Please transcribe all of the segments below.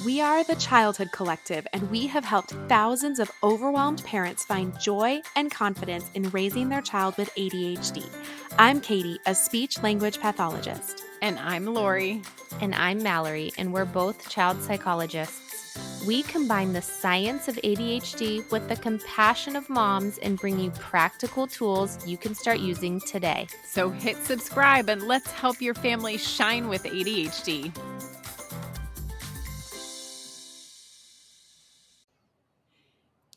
We are the Childhood Collective, and we have helped thousands of overwhelmed parents find joy and confidence in raising their child with ADHD. I'm Katie, a speech language pathologist. And I'm Lori. And I'm Mallory, and we're both child psychologists. We combine the science of ADHD with the compassion of moms and bring you practical tools you can start using today. So hit subscribe and let's help your family shine with ADHD.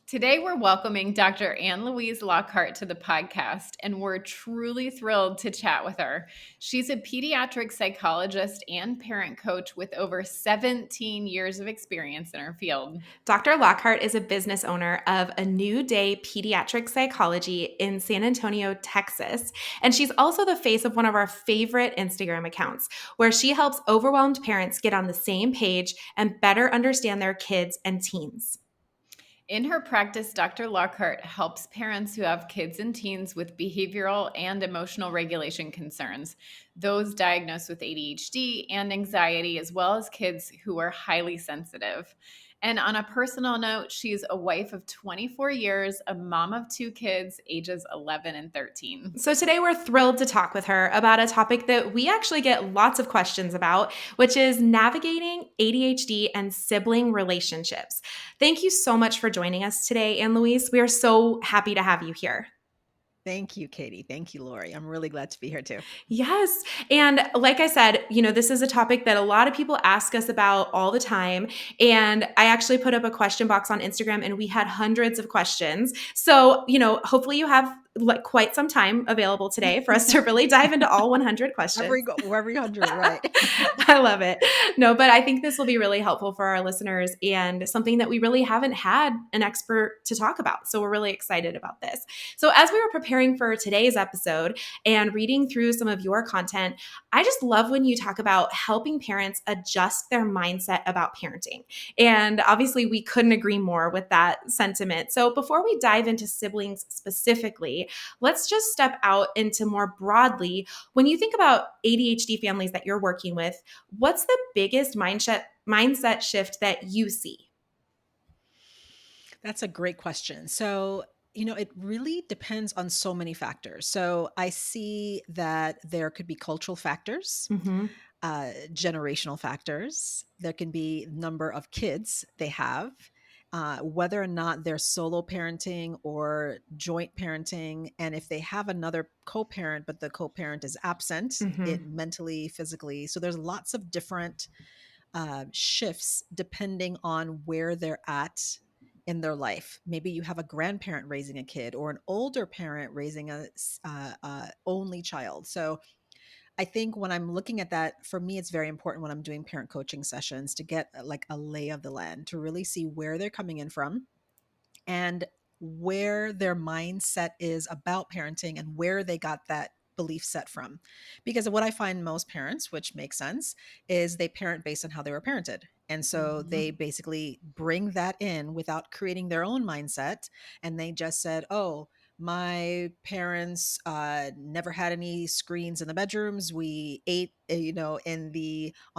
Today, we're welcoming Dr. Ann-Louise Lockhart to the podcast, and we're truly thrilled to chat with her. She's a pediatric psychologist and parent coach with over 17 years of experience in her field. Dr. Lockhart is a business owner of A New Day Pediatric Psychology in San Antonio, Texas, and she's also the face of one of our favorite Instagram accounts, where she helps overwhelmed parents get on the same page and better understand their kids and teens. In her practice, Dr. Lockhart helps parents who have kids and teens with behavioral and emotional regulation concerns, those diagnosed with ADHD and anxiety, as well as kids who are highly sensitive. And on a personal note, she's a wife of 24 years, a mom of 2 kids, ages 11 and 13. So today we're thrilled to talk with her about a topic that we actually get lots of questions about, which is navigating ADHD and sibling relationships. Thank you so much for joining us today, Ann-Louise. We are so happy to have you here. Thank you, Katie. Thank you, Lori. I'm really glad to be here too. Yes. And like I said, this is a topic that a lot of people ask us about all the time. And I actually put up a question box on Instagram and we had hundreds of questions. So, hopefully you have quite some time available today for us to really dive into all 100 questions. Every 100, right. I love it. No, but I think this will be really helpful for our listeners and something that we really haven't had an expert to talk about. So we're really excited about this. So as we were preparing for today's episode and reading through some of your content, I just love when you talk about helping parents adjust their mindset about parenting. And obviously we couldn't agree more with that sentiment. So before we dive into siblings specifically, let's just step out into more broadly. When you think about ADHD families that you're working with, what's the biggest mindset shift that you see? That's a great question. So, it really depends on so many factors. So I see that there could be cultural factors, generational factors. There can be number of kids they have, whether or not they're solo parenting or joint parenting. And if they have another co-parent, but the co-parent is absent mentally, physically. So there's lots of different shifts depending on where they're at in their life. Maybe you have a grandparent raising a kid or an older parent raising a only child. So I think when I'm looking at that, for me, it's very important when I'm doing parent coaching sessions to get like a lay of the land, to really see where they're coming in from and where their mindset is about parenting and where they got that belief set from. Because what I find most parents, which makes sense, is they parent based on how they were parented. And so they basically bring that in without creating their own mindset. And they just said, oh, my parents never had any screens in the bedrooms. We ate, on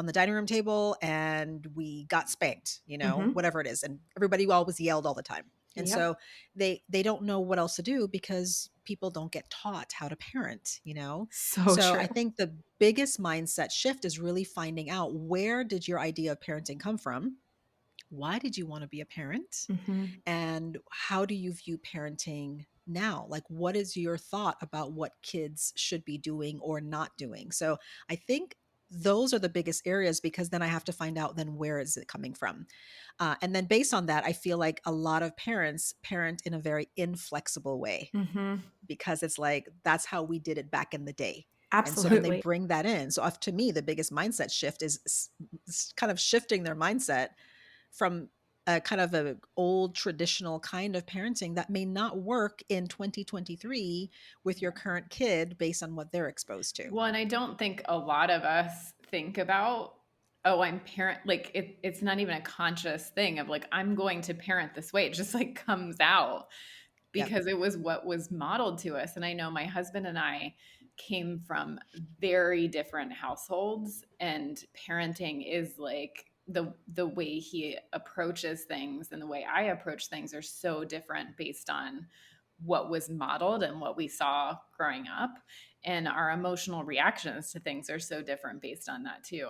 the dining room table, and we got spanked, whatever it is. And everybody always yelled all the time. And so they don't know what else to do because people don't get taught how to parent, So true. I think the biggest mindset shift is really finding out, where did your idea of parenting come from? Why did you want to be a parent? And how do you view parenting now? Like, what is your thought about what kids should be doing or not doing? So I think those are the biggest areas, because then I have to find out, then where is it coming from? And then based on that, I feel like a lot of parents parent in a very inflexible way, because it's like, that's how we did it back in the day. Absolutely. And so then they bring that in. So to me, the biggest mindset shift is kind of shifting their mindset from a kind of an old traditional kind of parenting that may not work in 2023 with your current kid based on what they're exposed to. Well, and I don't think a lot of us think about, oh, I'm parent, like it's not even a conscious thing of like, I'm going to parent this way. It just like comes out because it was what was modeled to us. And I know my husband and I came from very different households, and parenting is like the way he approaches things and the way I approach things are so different based on what was modeled and what we saw growing up. And our emotional reactions to things are so different based on that too.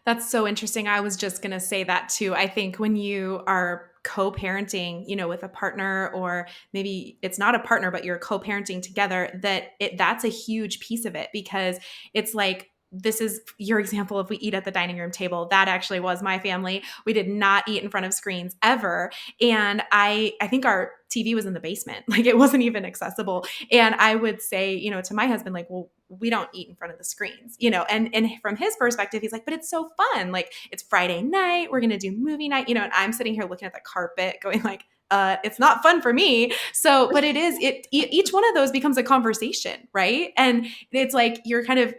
That's so interesting. I was just going to say that too. I think when you are co-parenting, with a partner, or maybe it's not a partner, but you're co-parenting together, that's a huge piece of it, because it's like, this is your example of we eat at the dining room table. That actually was my family. We did not eat in front of screens ever. And I think our TV was in the basement. Like, it wasn't even accessible. And I would say, to my husband, like, well, we don't eat in front of the screens, and from his perspective, he's like, but it's so fun. Like, it's Friday night, we're going to do movie night, and I'm sitting here looking at the carpet going like, it's not fun for me. So, but each one of those becomes a conversation, right? And it's like, you're kind of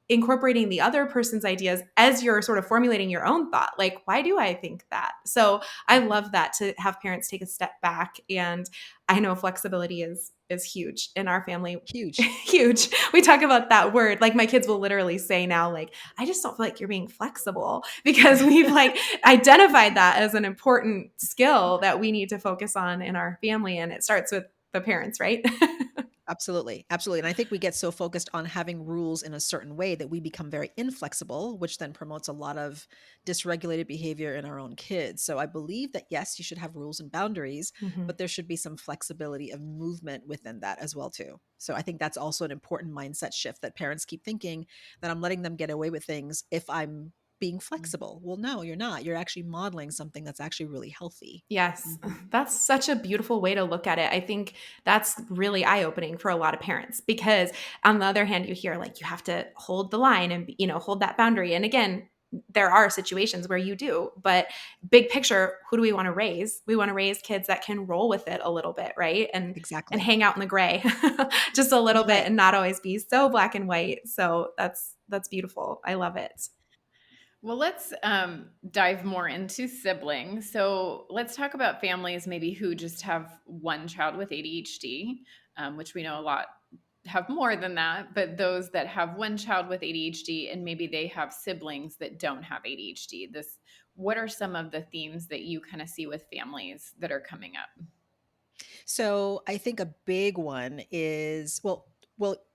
incorporating the other person's ideas as you're sort of formulating your own thought. Like, why do I think that? So I love that, to have parents take a step back. And I know flexibility is huge in our family. Huge. Huge. We talk about that word. Like, my kids will literally say now, like, I just don't feel like you're being flexible, because we've like identified that as an important skill that we need to focus on in our family. And it starts with the parents, right? Absolutely. Absolutely. And I think we get so focused on having rules in a certain way that we become very inflexible, which then promotes a lot of dysregulated behavior in our own kids. So I believe that, yes, you should have rules and boundaries, but there should be some flexibility of movement within that as well, too. So I think that's also an important mindset shift, that parents keep thinking that I'm letting them get away with things if I'm being flexible. Well, no, you're not. You're actually modeling something that's actually really healthy. Yes, that's such a beautiful way to look at it. I think that's really eye-opening for a lot of parents, because on the other hand, you hear like, you have to hold the line and, hold that boundary. And again, there are situations where you do, but big picture, who do we want to raise? We want to raise kids that can roll with it a little bit, right? And Exactly. hang out in the gray just a little Right. bit, and not always be so black and white. So that's beautiful. I love it. Well, let's dive more into siblings. So let's talk about families maybe who just have one child with ADHD, which we know a lot have more than that, but those that have one child with ADHD and maybe they have siblings that don't have ADHD. What are some of the themes that you kind of see with families that are coming up? So I think a big one is, well,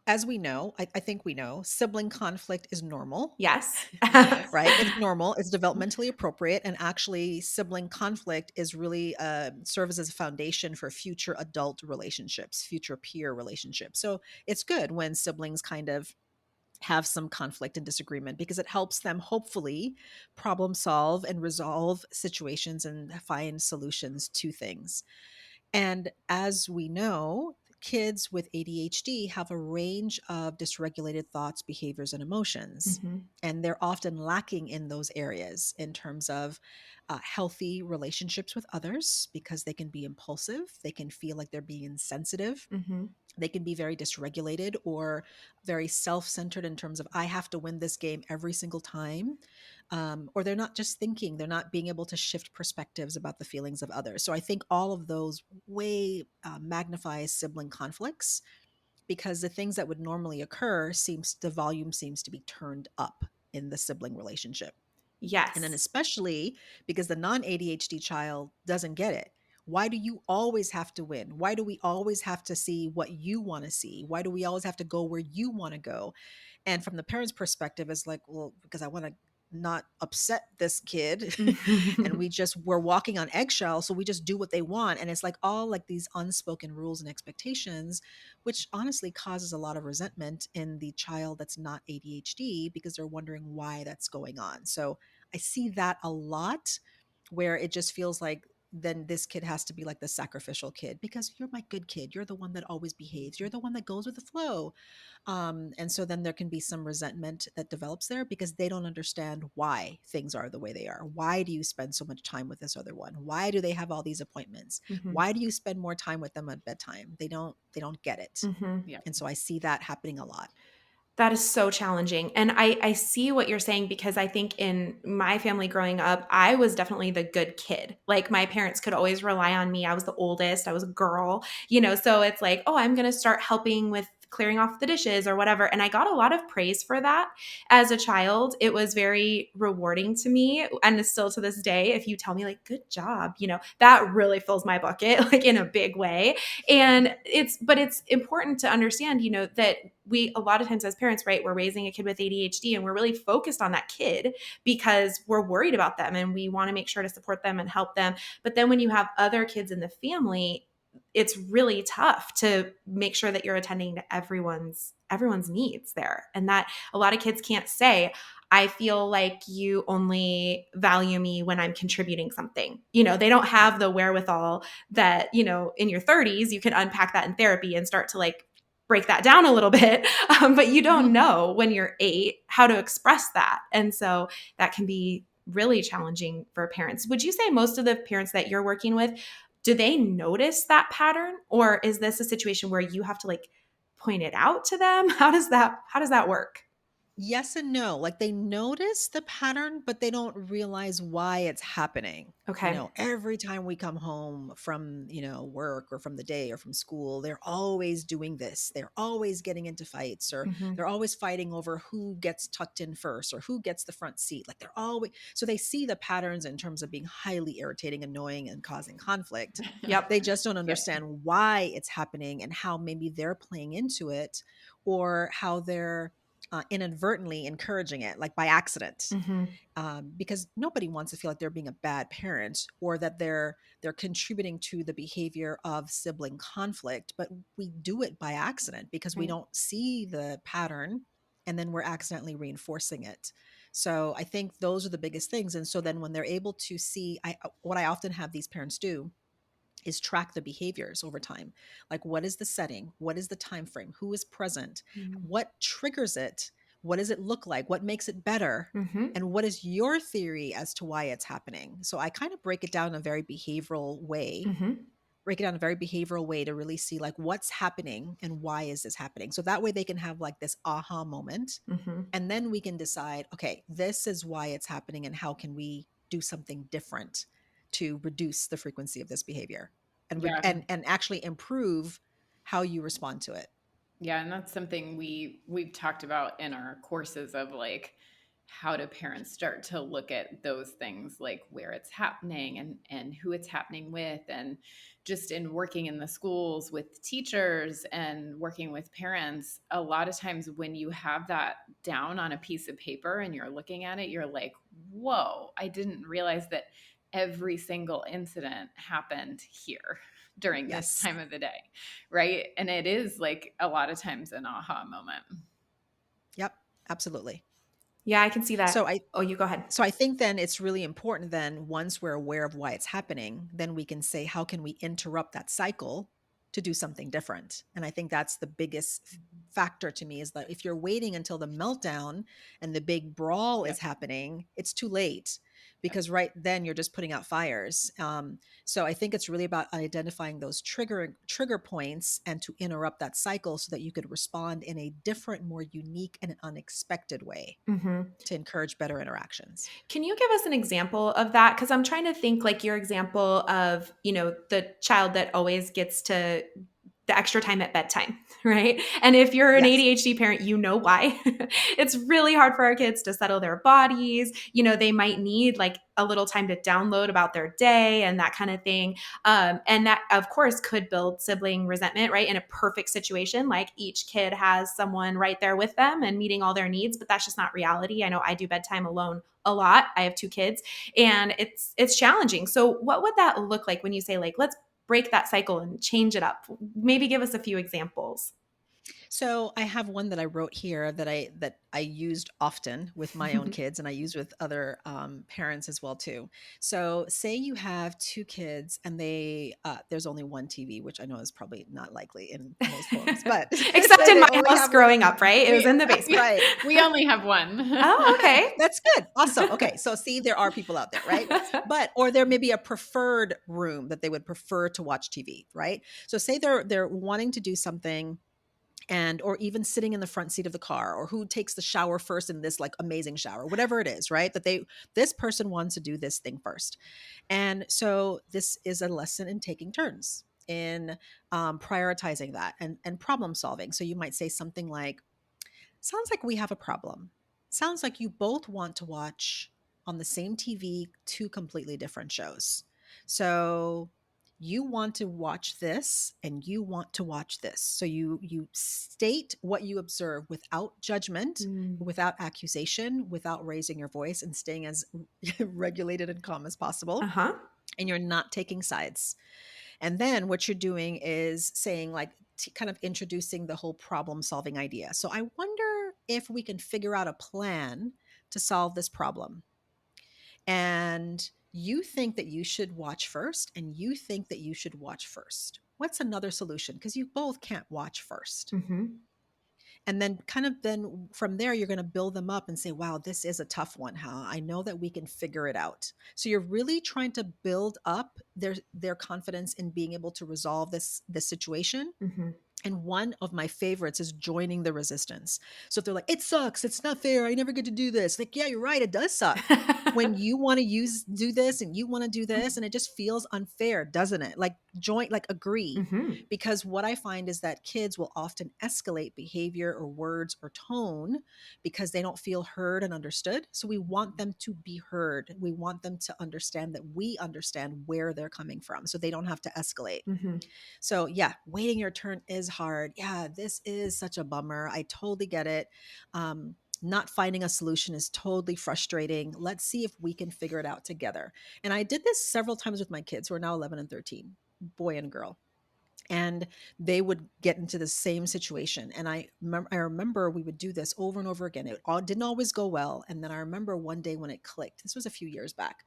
as we know, I think we know, sibling conflict is normal, Yes. Yes. right? It's normal. It's developmentally appropriate, and actually, sibling conflict is really serves as a foundation for future adult relationships, future peer relationships. So it's good when siblings kind of have some conflict and disagreement, because it helps them hopefully problem solve and resolve situations and find solutions to things. And as we know, kids with ADHD have a range of dysregulated thoughts, behaviors, and emotions. And they're often lacking in those areas in terms of healthy relationships with others, because they can be impulsive. They can feel like they're being insensitive. They can be very dysregulated or very self-centered in terms of, I have to win this game every single time. Or they're not just thinking, they're not being able to shift perspectives about the feelings of others. So I think all of those way magnifies sibling conflicts, because the things that would normally occur, the volume seems to be turned up in the sibling relationship. Yes. And then especially because the non-ADHD child doesn't get it. Why do you always have to win? Why do we always have to see what you want to see? Why do we always have to go where you want to go? And from the parent's perspective, it's like, well, because I want to not upset this kid. And we're walking on eggshells. So we just do what they want. And it's like all like these unspoken rules and expectations, which honestly causes a lot of resentment in the child that's not ADHD, because they're wondering why that's going on. So I see that a lot, where it just feels like then this kid has to be like the sacrificial kid, because you're my good kid. You're the one that always behaves. You're the one that goes with the flow. And so then there can be some resentment that develops there, because they don't understand why things are the way they are. Why do you spend so much time with this other one? Why do they have all these appointments? Why do you spend more time with them at bedtime? They don't get it. Yeah. And so I see that happening a lot. That is so challenging. And I see what you're saying, because I think in my family growing up, I was definitely the good kid. Like, my parents could always rely on me. I was the oldest. I was a girl, so it's like, oh, I'm going to start helping with clearing off the dishes or whatever. And I got a lot of praise for that as a child. It was very rewarding to me. And still to this day, if you tell me like, good job, that really fills my bucket, like in a big way. And but it's important to understand, that we, a lot of times as parents, right, we're raising a kid with ADHD and we're really focused on that kid because we're worried about them and we want to make sure to support them and help them. But then when you have other kids in the family, it's really tough to make sure that you're attending to everyone's needs there. And that a lot of kids can't say, I feel like you only value me when I'm contributing something. They don't have the wherewithal that, in your 30s, you can unpack that in therapy and start to like break that down a little bit. But you don't know when you're 8 how to express that. And so that can be really challenging for parents. Would you say most of the parents that you're working with, do they notice that pattern? Or is this a situation where you have to like point it out to them? How does that work? Yes and no. Like they notice the pattern, but they don't realize why it's happening. Okay. Every time we come home from, work or from the day or from school, they're always doing this. They're always getting into fights, or they're always fighting over who gets tucked in first or who gets the front seat. Like they're always, so they see the patterns in terms of being highly irritating, annoying, and causing conflict. Yep. They just don't understand why it's happening and how maybe they're playing into it, or how they're inadvertently encouraging it, like by accident, because nobody wants to feel like they're being a bad parent or that they're contributing to the behavior of sibling conflict. But we do it by accident because we don't see the pattern, and then we're accidentally reinforcing it. So I think those are the biggest things. And so then when they're able to see, what I often have these parents do is track the behaviors over time. Like, what is the setting? What is the time frame? Who is present? What triggers it? What does it look like? What makes it better? And what is your theory as to why it's happening? So I kind of break it down in a very behavioral way. To really see like what's happening and why is this happening. So that way they can have like this aha moment. And then we can decide, okay, this is why it's happening and how can we do something different to reduce the frequency of this behavior and and actually improve how you respond to it. Yeah, and that's something we've talked about in our courses of like, how do parents start to look at those things, like where it's happening and who it's happening with, and just in working in the schools with teachers and working with parents. A lot of times when you have that down on a piece of paper and you're looking at it, you're like, whoa, I didn't realize that every single incident happened here during this time of the day, right? And it is like a lot of times an aha moment. Yep, absolutely. Yeah, I can see that. So you go ahead. So I think then it's really important then, once we're aware of why it's happening, then we can say, how can we interrupt that cycle to do something different? And I think that's the biggest factor to me, is that if you're waiting until the meltdown and the big brawl is happening, it's too late, because right then you're just putting out fires. So I think it's really about identifying those trigger points and to interrupt that cycle so that you could respond in a different, more unique and unexpected way to encourage better interactions. Can you give us an example of that? Because I'm trying to think like your example of, the child that always gets to the extra time at bedtime, right? And if you're an ADHD parent, you know why. It's really hard for our kids to settle their bodies. They might need like a little time to download about their day and that kind of thing. And that, of course, could build sibling resentment, right? In a perfect situation, like each kid has someone right there with them and meeting all their needs, but that's just not reality. I know I do bedtime alone a lot. I have 2 kids and it's challenging. So what would that look like when you say like, let's break that cycle and change it up? Maybe give us a few examples. So I have one that I wrote here that I used often with my own kids, and I use with other parents as well too. So say you have 2 kids and they there's only one TV, which I know is probably not likely in most homes, but except in my house growing up, right? It was in the basement. Right. We only have one. Oh, okay. That's good. Awesome. Okay. So see, there are people out there, right? Or there may be a preferred room that they would prefer to watch TV, right? So say they're wanting to do something, or even sitting in the front seat of the car, or who takes the shower first in this like amazing shower, whatever it is, right? That this person wants to do this thing first. And so this is a lesson in taking turns. in prioritizing that and problem solving. So you might say something like, sounds like we have a problem. Sounds like you both want to watch on the same TV two completely different shows. So you want to watch this and you want to watch this. So you state what you observe without judgment, Mm. without accusation, without raising your voice, and staying as regulated and calm as possible. Uh-huh. And you're not taking sides. And then what you're doing is saying, like, kind of introducing the whole problem solving idea. So I wonder if we can figure out a plan to solve this problem. And you think that you should watch first, and you think that you should watch first. What's another solution? Because you both can't watch first. Mm-hmm. And then kind of then from there, you're going to build them up and say, wow, this is a tough one, huh? I know that we can figure it out. So you're really trying to build up their confidence in being able to resolve this situation. Mm-hmm. And one of my favorites is joining the resistance. So if they're like, it sucks, it's not fair, I never get to do this. Like, yeah, you're right, it does suck. When you want to do this and you want to do this, and it just feels unfair, doesn't it? Like agree. Mm-hmm. Because what I find is that kids will often escalate behavior or words or tone because they don't feel heard and understood. So we want them to be heard. We want them to understand that we understand where they're coming from, so they don't have to escalate. Mm-hmm. So yeah, waiting your turn is hard. Yeah, this is such a bummer. I totally get it. Not finding a solution is totally frustrating. Let's see if we can figure it out together. And I did this several times with my kids who are now 11 and 13, boy and girl. And they would get into the same situation. And I remember we would do this over and over again. It all didn't always go well. And then I remember one day when it clicked. This was a few years back.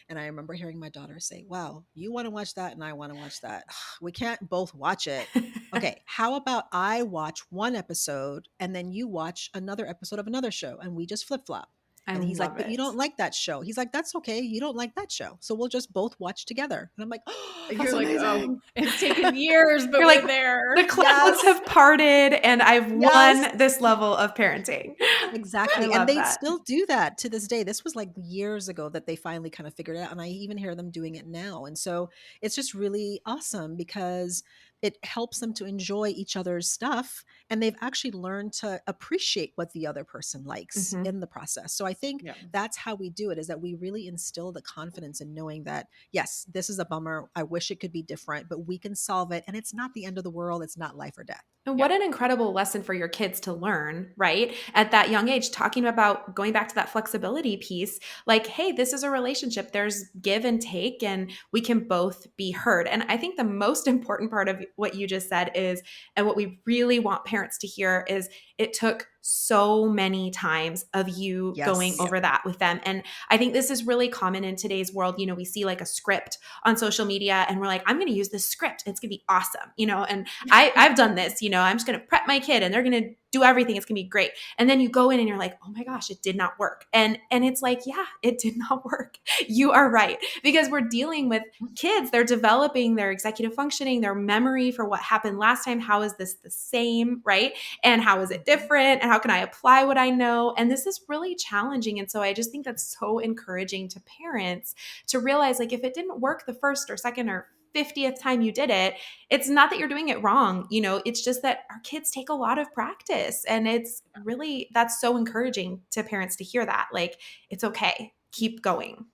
And I remember hearing my daughter say, wow, you want to watch that and I want to watch that. We can't both watch it. Okay, how about I watch one episode and then you watch another episode of another show and we just flip flop? I And he's like, love but you it. don't like that show. He's like, that's okay. You don't like that show. So we'll just both watch together. And I'm like, oh, that's You're like, amazing. oh, it's taken years, but You're we're like, there. the clouds have parted and I've Yes. won this level of parenting. Exactly. I And love they that. still do that to this day. This was like years ago that they finally kind of figured it out. And I even hear them doing it now. And so it's just really awesome because it helps them to enjoy each other's stuff. And they've actually learned to appreciate what the other person likes Mm-hmm. in the process. So I think Yeah. that's how we do it, is that we really instill the confidence in knowing that, yes, this is a bummer. I wish it could be different, but we can solve it. And it's not the end of the world. It's not life or death. And what an incredible lesson for your kids to learn, right? At that young age, talking about going back to that flexibility piece, like, hey, this is a relationship. There's give and take, and we can both be heard. And I think the most important part of what you just said is, and what we really want parents to hear is, it took so many times of you going Yes. over that with them. And I think this is really common in today's world. You know, we see like a script on social media and we're like, I'm going to use this script. It's going to be awesome. You know, and I've done this, you know, I'm just going to prep my kid and they're going to do everything. It's going to be great. And then you go in and you're like, oh my gosh, it did not work. And it's like, yeah, it did not work. You are right. Because we're dealing with kids. They're developing their executive functioning, their memory for what happened last time. How is this the same, right? And how is it different? And how can I apply what I know? And this is really challenging. And so I just think that's so encouraging to parents to realize, like, if it didn't work the first or second or 50th time you did it, it's not that you're doing it wrong. You know, it's just that our kids take a lot of practice. And it's really, that's so encouraging to parents to hear that. Like, it's okay. Keep going.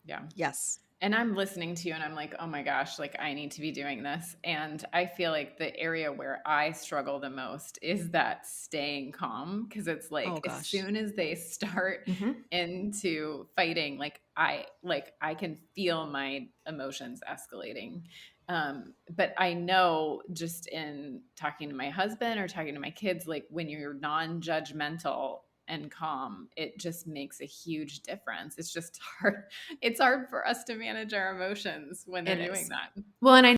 Yeah. Yes. And I'm listening to you and I'm like, oh my gosh, like I need to be doing this. And I feel like the area where I struggle the most is that staying calm. Cause it's like, Oh, as gosh. soon as they start into fighting, like I can feel my emotions escalating. But I know just in talking to my husband or talking to my kids, like when you're non-judgmental and calm, it just makes a huge difference. It's just hard. It's hard for us to manage our emotions when they're doing that. Well, and I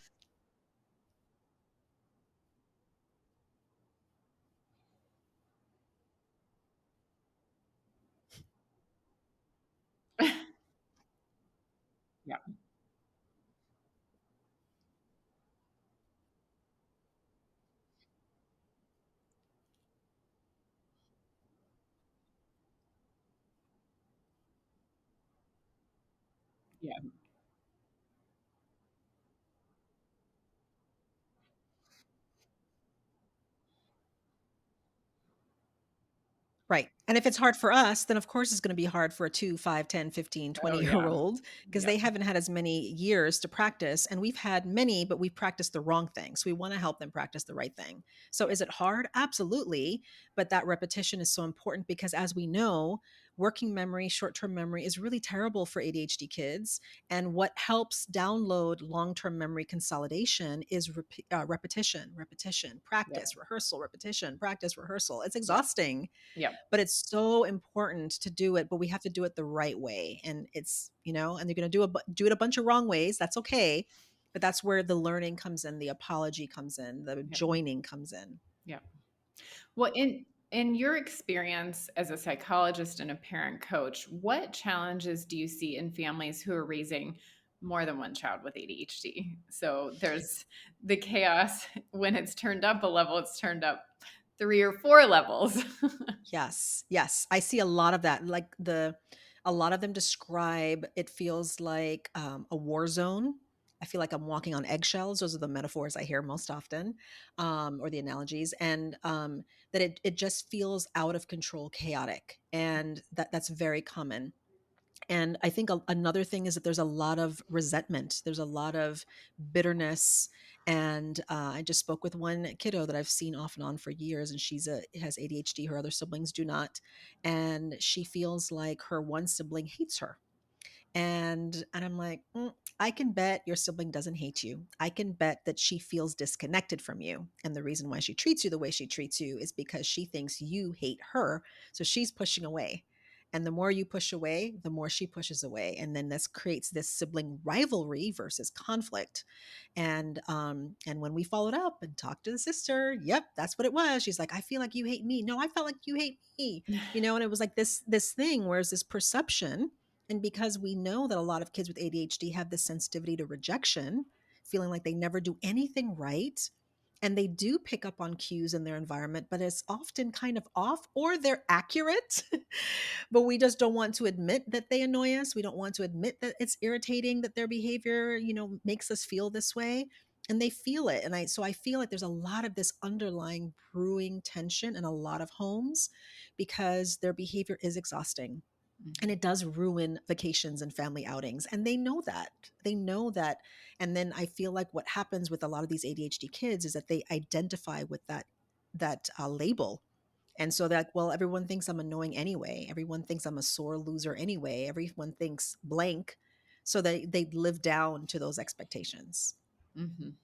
Yeah. Yeah. Right. And if it's hard for us, then of course it's going to be hard for a 2, 5, 10, 15, Oh 20 year yeah. old because Yep. they haven't had as many years to practice. And we've had many, but we've practiced the wrong thing. So we want to help them practice the right thing. So Yeah. is it hard? Absolutely. But that repetition is so important because as we know, working memory, short term memory is really terrible for ADHD kids. And what helps download long term memory consolidation is repetition, repetition, Yep. practice, rehearsal, repetition, practice, rehearsal. It's Yep. exhausting, Yep. but it's so important to do it, but we have to do it the right way. And it's, and you're going to do it a bunch of wrong ways. That's okay. But that's where the learning comes in, the apology comes in, the Yep. joining comes in. Yep. Well, in your experience as a psychologist and a parent coach, what challenges do you see in families who are raising more than one child with ADHD? So there's the chaos when it's turned up a level, it's turned up 3 or 4 levels. Yes. Yes. I see a lot of that. A lot of them describe it feels like a war zone. I feel like I'm walking on eggshells. Those are the metaphors I hear most often, or the analogies, and that it just feels out of control, chaotic, and that's very common. And I think another thing is that there's a lot of resentment. There's a lot of bitterness. And I just spoke with one kiddo that I've seen off and on for years, and has ADHD. Her other siblings do not, and she feels like her one sibling hates her. And I'm like, I can bet your sibling doesn't hate you. I can bet that she feels disconnected from you. And the reason why she treats you the way she treats you is because she thinks you hate her. So she's pushing away. And the more you push away, the more she pushes away. And then this creates this sibling rivalry versus conflict. And when we followed up and talked to the sister, yep, that's what it was. She's like, I feel like you hate me. No, I felt like you hate me. And it was like this thing where it's this perception, and because we know that a lot of kids with ADHD have this sensitivity to rejection, feeling like they never do anything right, and they do pick up on cues in their environment, but it's often kind of off or they're accurate, but we just don't want to admit that they annoy us. We don't want to admit that it's irritating that their behavior, makes us feel this way. And they feel it. So I feel like there's a lot of this underlying brewing tension in a lot of homes because their behavior is exhausting, and it does ruin vacations and family outings, and they know that. And then I feel like what happens with a lot of these ADHD kids is that they identify with that label. And so they're like, well, everyone thinks I'm annoying anyway, everyone thinks I'm a sore loser anyway, everyone thinks blank, so they live down to those expectations. Mhm.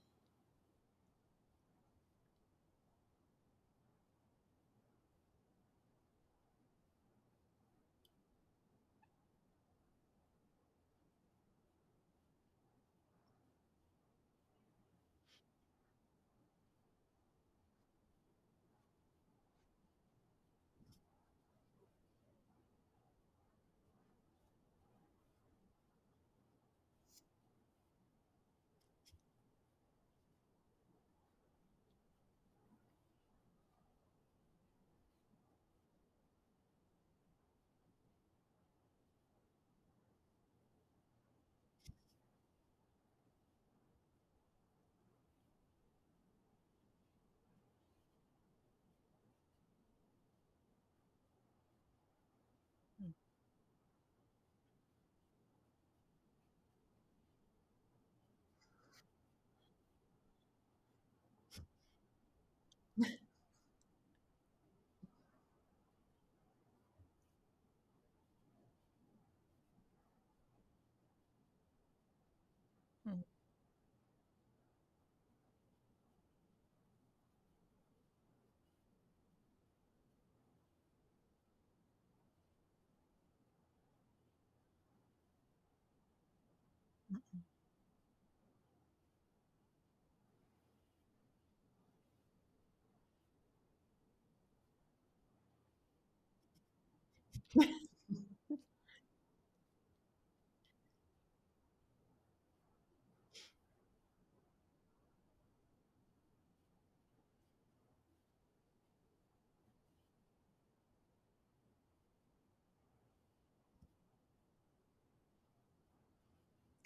Mm.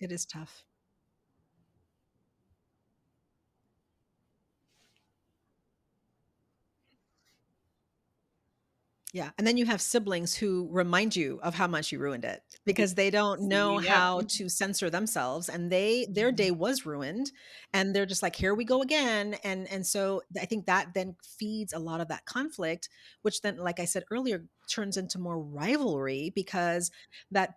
It is tough. Yeah, and then you have siblings who remind you of how much you ruined it because they don't know Yep. how to censor themselves, and their day was ruined, and they're just like, "Here we go again." And so I think that then feeds a lot of that conflict, which then, like I said earlier, turns into more rivalry because that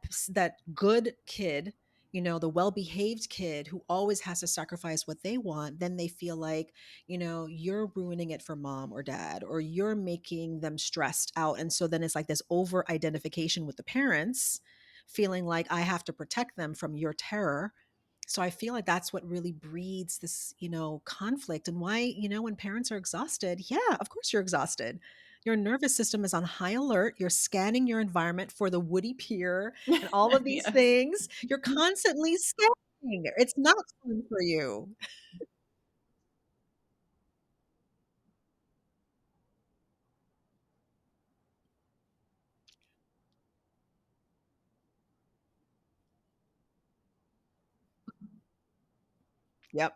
good kid, the well-behaved kid who always has to sacrifice what they want, then they feel like, you're ruining it for mom or dad, or you're making them stressed out. And so then it's like this over identification with the parents, feeling like I have to protect them from your terror. So I feel like that's what really breeds this, conflict, and why, when parents are exhausted, yeah, of course you're exhausted. Your nervous system is on high alert. You're scanning your environment for the woody peer and all of these Yes. things. You're constantly scanning. It's not fun for you. Yep.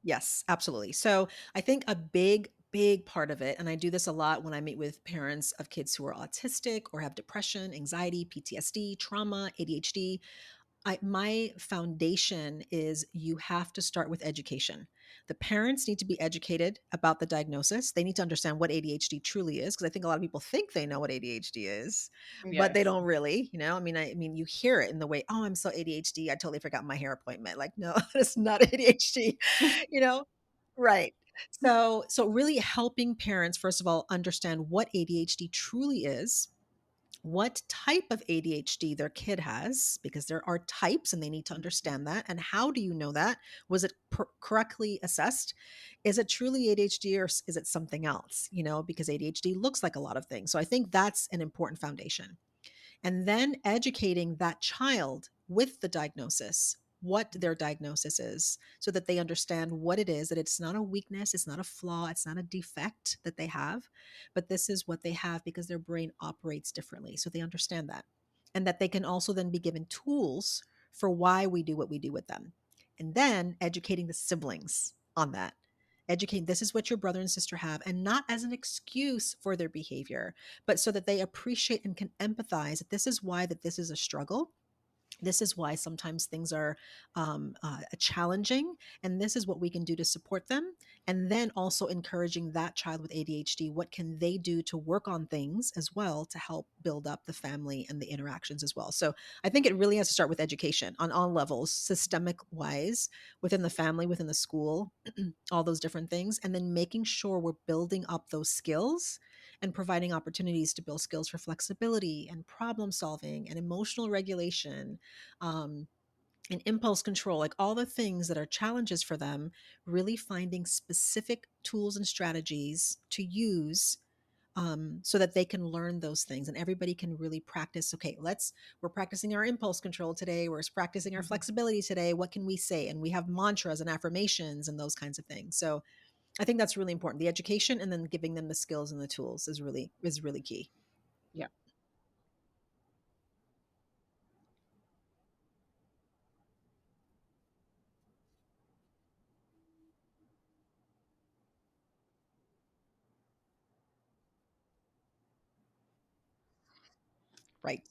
Yes, absolutely. So I think a big part of it, and I do this a lot when I meet with parents of kids who are autistic or have depression, anxiety, PTSD, trauma, ADHD. My foundation is you have to start with education. The parents need to be educated about the diagnosis. They need to understand what ADHD truly is, because I think a lot of people think they know what ADHD is, but they Yes. don't really. I mean, you hear it in the way, "Oh, I'm so ADHD. I totally forgot my hair appointment." Like, no, it's not ADHD. You know, right? So really helping parents first of all understand what ADHD truly is, what type of ADHD their kid has, because there are types and they need to understand that. And how do you know that? Was it correctly assessed? Is it truly ADHD, or is it something else? Because ADHD looks like a lot of things. So I think that's an important foundation. And then educating that child with the diagnosis, what their diagnosis is, so that they understand what it is, that it's not a weakness, it's not a flaw, it's not a defect that they have, but this is what they have because their brain operates differently. So they understand that. And that they can also then be given tools for why we do what we do with them. And then educating the siblings on that. Educating, this is what your brother and sister have, and not as an excuse for their behavior, but so that they appreciate and can empathize that this is why that this is a struggle. This is why sometimes things are challenging, and this is what we can do to support them. And then also encouraging that child with ADHD, what can they do to work on things as well to help build up the family and the interactions as well. So I think it really has to start with education on all levels, systemic wise, within the family, within the school, all those different things, and then making sure we're building up those skills and providing opportunities to build skills for flexibility and problem solving and emotional regulation, um, and impulse control, like all the things that are challenges for them, really finding specific tools and strategies to use, so that they can learn those things and everybody can really practice. Okay, we're practicing our impulse control today. We're practicing our flexibility today. What can we say? And we have mantras and affirmations and those kinds of things. So I think that's really important. The education and then giving them the skills and the tools is really key. Yeah. Right.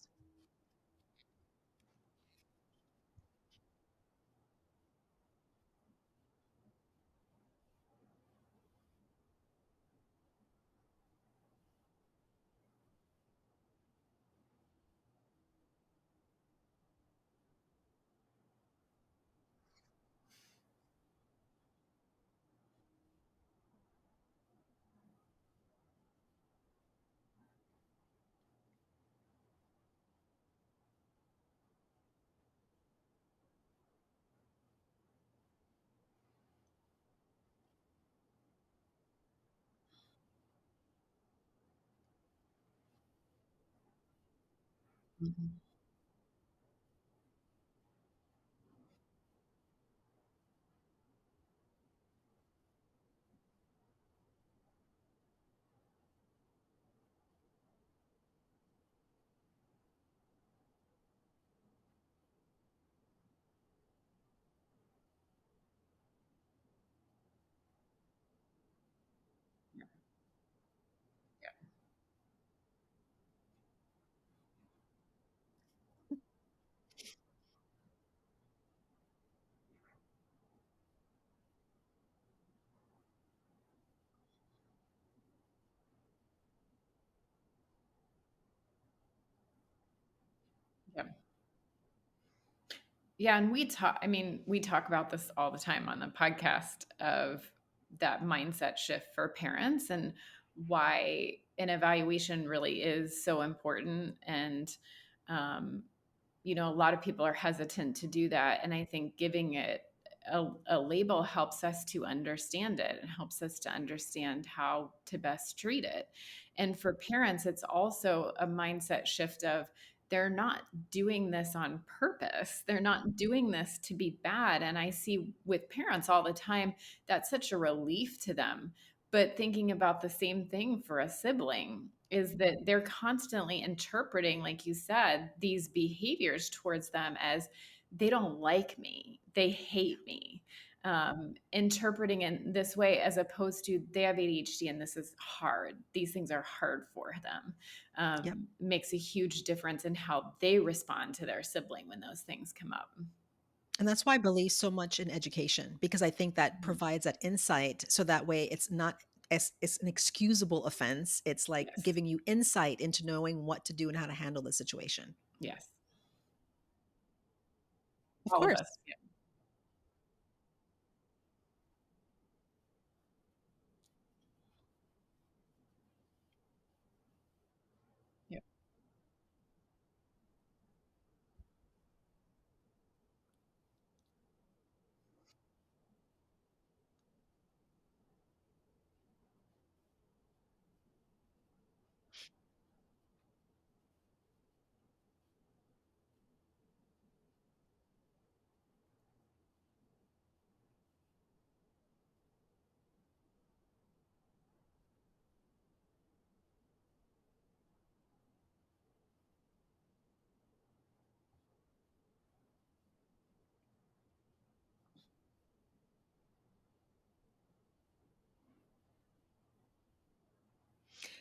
Mhm. Yeah, and we talk about this all the time on the podcast of that mindset shift for parents and why an evaluation really is so important. And, um, a lot of people are hesitant to do that. And I think giving it a label helps us to understand it and helps us to understand how to best treat it. And for parents, it's also a mindset shift of they're not doing this on purpose. They're not doing this to be bad. And I see with parents all the time, that's such a relief to them. But thinking about the same thing for a sibling is that they're constantly interpreting, like you said, these behaviors towards them as they don't like me, they hate me. Interpreting in this way as opposed to they have ADHD and this is hard. These things are hard for them. Yep. Makes a huge difference in how they respond to their sibling when those things come up. And that's why I believe so much in education, because I think that provides that insight. So that way it's not as it's an excusable offense. It's like Yes. giving you insight into knowing what to do and how to handle the situation. Yes. Of All of course. us. Yeah. Yeah.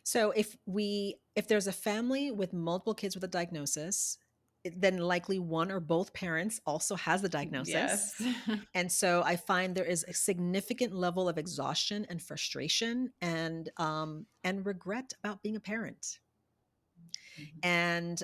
So if there's a family with multiple kids with a diagnosis, then likely one or both parents also has the diagnosis. Yes. And so I find there is a significant level of exhaustion and frustration and regret about being a parent. And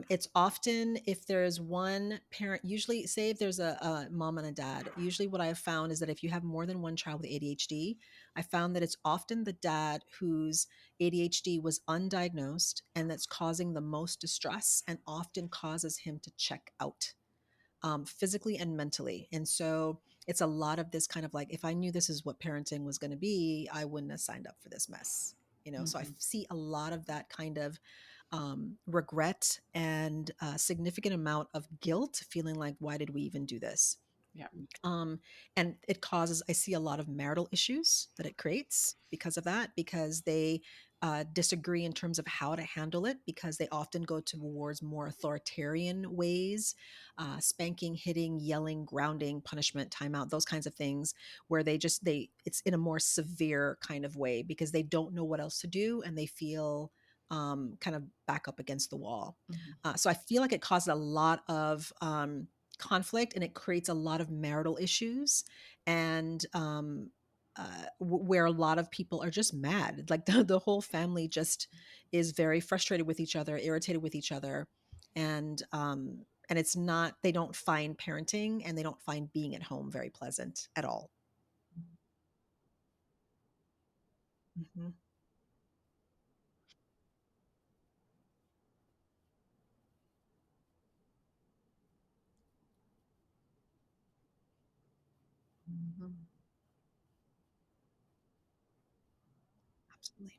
it's often if there's one parent, usually say if there's a mom and a dad, usually what I've found is that if you have more than one child with ADHD, I found that it's often the dad whose ADHD was undiagnosed and that's causing the most distress and often causes him to check out physically and mentally. And so it's a lot of this kind of like, if I knew this is what parenting was going to be, I wouldn't have signed up for this mess. So I see a lot of that kind of regret and a significant amount of guilt, feeling like, why did we even do this? Yeah. And it causes, I see a lot of marital issues that it creates because of that, because they disagree in terms of how to handle it, because they often go towards more authoritarian ways, spanking, hitting, yelling, grounding, punishment, timeout, those kinds of things, where it's in a more severe kind of way because they don't know what else to do and they feel kind of back up against the wall. So I feel like it causes a lot of conflict and it creates a lot of marital issues and where a lot of people are just mad, like the whole family just is very frustrated with each other, irritated with each other, and it's not, they don't find parenting and they don't find being at home very pleasant at all. Mhm. Mhm. Absolutely.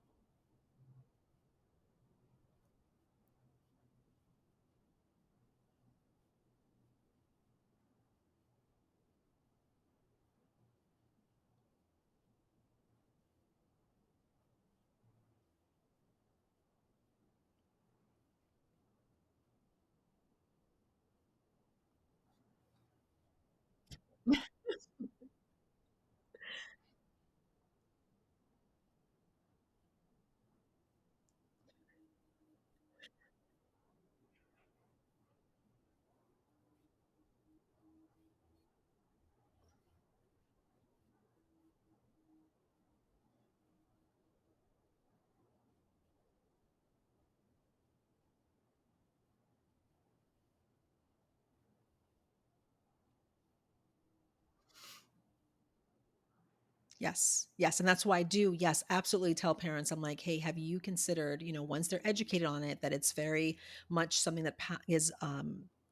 Yes. Yes. And that's why I do, yes, absolutely tell parents, I'm like, hey, have you considered, once they're educated on it, that it's very much something that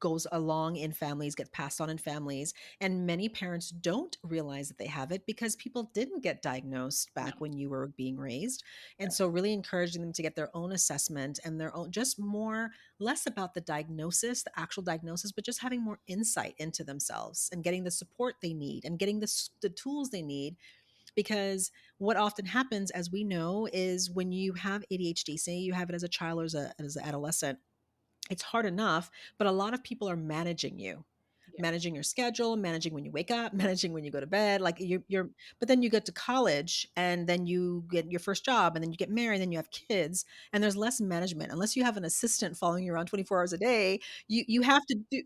goes along in families, gets passed on in families. And many parents don't realize that they have it because people didn't get diagnosed No. back when you were being raised. And Yeah. so really encouraging them to get their own assessment and their own, just more, less about the diagnosis, the actual diagnosis, but just having more insight into themselves and getting the support they need and getting the tools they need, because what often happens, as we know, is when you have ADHD, say you have it as a child or as an adolescent, it's hard enough, but a lot of people are managing you, Yeah. managing your schedule, managing when you wake up, managing when you go to bed. Like but then you get to college and then you get your first job and then you get married and then you have kids and there's less management. Unless you have an assistant following you around 24 hours a day, you have to do,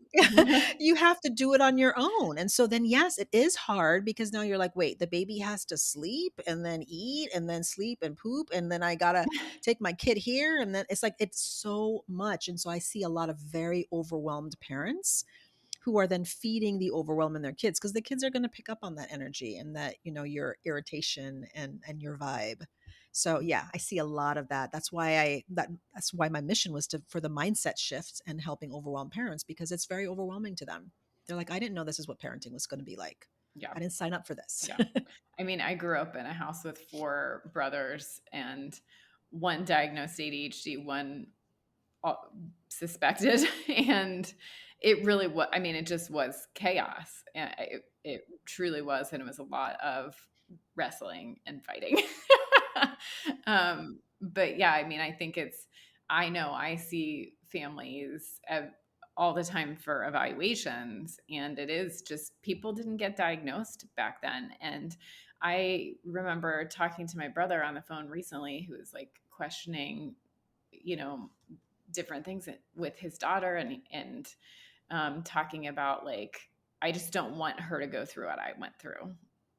you have to do it on your own. And so then, yes, it is hard because now you're like, wait, the baby has to sleep and then eat and then sleep and poop. And then I gotta take my kid here. And then it's like, it's so much. And so I see a lot of very overwhelmed parents who are then feeding the overwhelm in their kids, because the kids are going to pick up on that energy and that, your irritation and your vibe. So yeah, I see a lot of that. That's why my mission was for the mindset shift and helping overwhelmed parents, because it's very overwhelming to them. They're like, I didn't know this is what parenting was going to be like. Yeah. I didn't sign up for this. Yeah. I mean, I grew up in a house with four brothers and one diagnosed ADHD, one suspected. And it really was, I mean, it just was chaos. And it truly was. And it was a lot of wrestling and fighting. But yeah, I mean, I think I know I see families all the time for evaluations, and it is just people didn't get diagnosed back then. And I remember talking to my brother on the phone recently who was like questioning, you know, different things with his daughter and talking about like, I just don't want her to go through what I went through.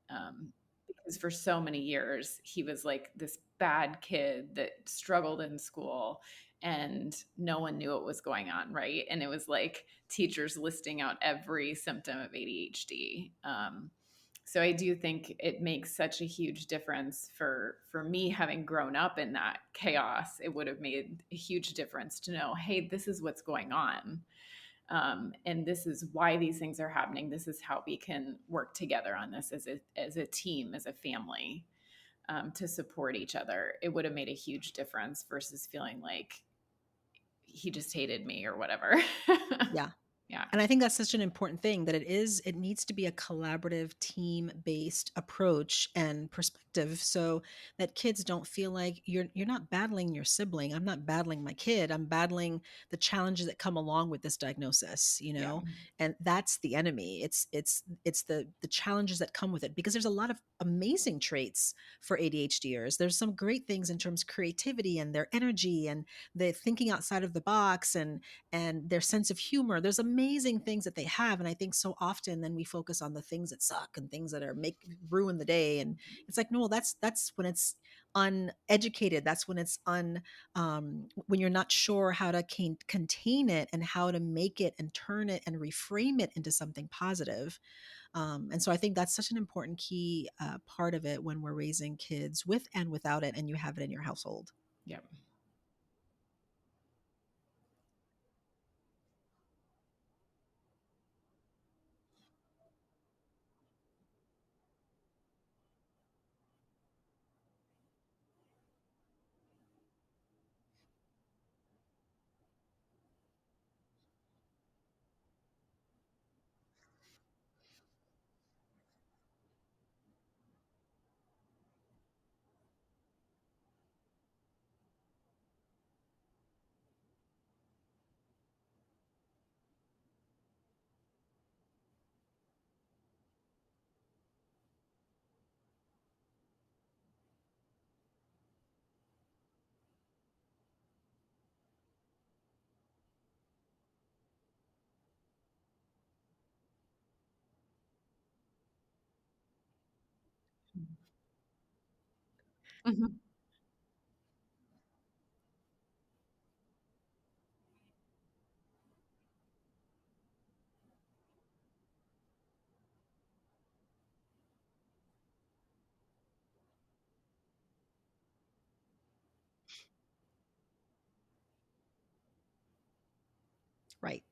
Because for so many years, he was like this bad kid that struggled in school and no one knew what was going on, right? And it was like teachers listing out every symptom of ADHD. So I do think it makes such a huge difference for me having grown up in that chaos. It would have made a huge difference to know, hey, this is what's going on. And this is why these things are happening. This is how we can work together on this as a team, as a family, to support each other. It would have made a huge difference versus feeling like he just hated me or whatever. Yeah. Yeah. And I think that's such an important thing, that it needs to be a collaborative, team-based approach and perspective, so that kids don't feel like you're not battling your sibling. I'm not battling my kid. I'm battling the challenges that come along with this diagnosis, Yeah. and that's the enemy. It's the challenges that come with it, because there's a lot of amazing traits for ADHDers. There's some great things in terms of creativity and their energy and the thinking outside of the box and their sense of humor. There's amazing things that they have. And I think so often then we focus on the things that suck and things that ruin the day. And it's like, no, that's when it's uneducated. That's when it's when you're not sure how to contain it and how to make it and turn it and reframe it into something positive. And so I think that's such an important key part of it when we're raising kids with and without it, and you have it in your household. Yeah. Mhm. Right.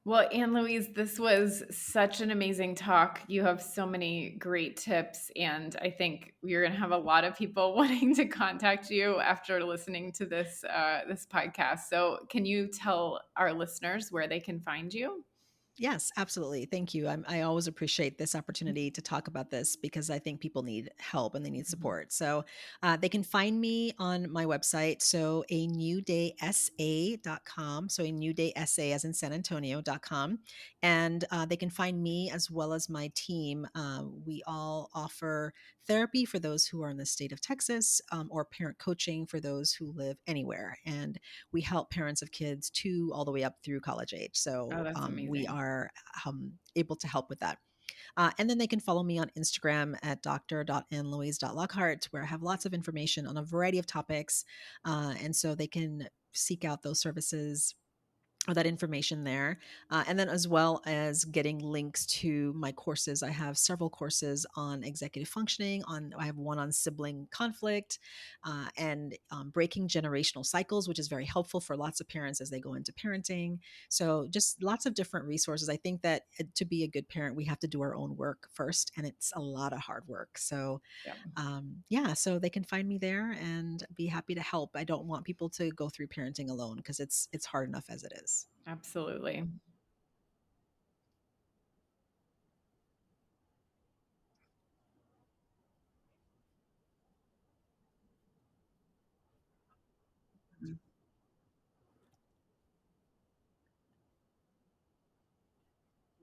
Well, Ann-Louise, this was such an amazing talk. You have so many great tips, and I think you're going to have a lot of people wanting to contact you after listening to this this podcast. So, can you tell our listeners where they can find you? Yes, absolutely. Thank you. I always appreciate this opportunity to talk about this because I think people need help and they need support. So they can find me on my website. So a newdaysa.com. So a new day SA as in San Antonio.com. And they can find me as well as my team. We all offer therapy for those who are in the state of Texas, or parent coaching for those who live anywhere. And we help parents of kids all the way up through college age. Oh, So that's we amazing. are able to help with that. And then they can follow me on Instagram at dr.ann-louise.lockhart, where I have lots of information on a variety of topics. And so they can seek out those services or that information there. And then as well as getting links to my courses. I have several courses on executive functioning. I have one on sibling conflict, and breaking generational cycles, which is very helpful for lots of parents as they go into parenting. So just lots of different resources. I think that to be a good parent, we have to do our own work first, and it's a lot of hard work. So Yeah, yeah, so they can find me there and be happy to help. I don't want people to go through parenting alone because it's hard enough as it is. absolutely.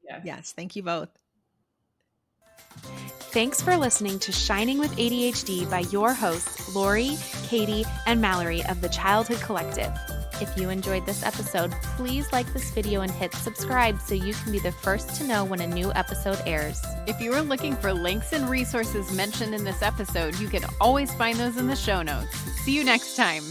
Yes. Yes, thank you both. Thanks for listening to Shining with ADHD by your hosts, Lori, Katie, and Mallory of the Childhood Collective. If you enjoyed this episode, please like this video and hit subscribe so you can be the first to know when a new episode airs. If you are looking for links and resources mentioned in this episode, you can always find those in the show notes. See you next time.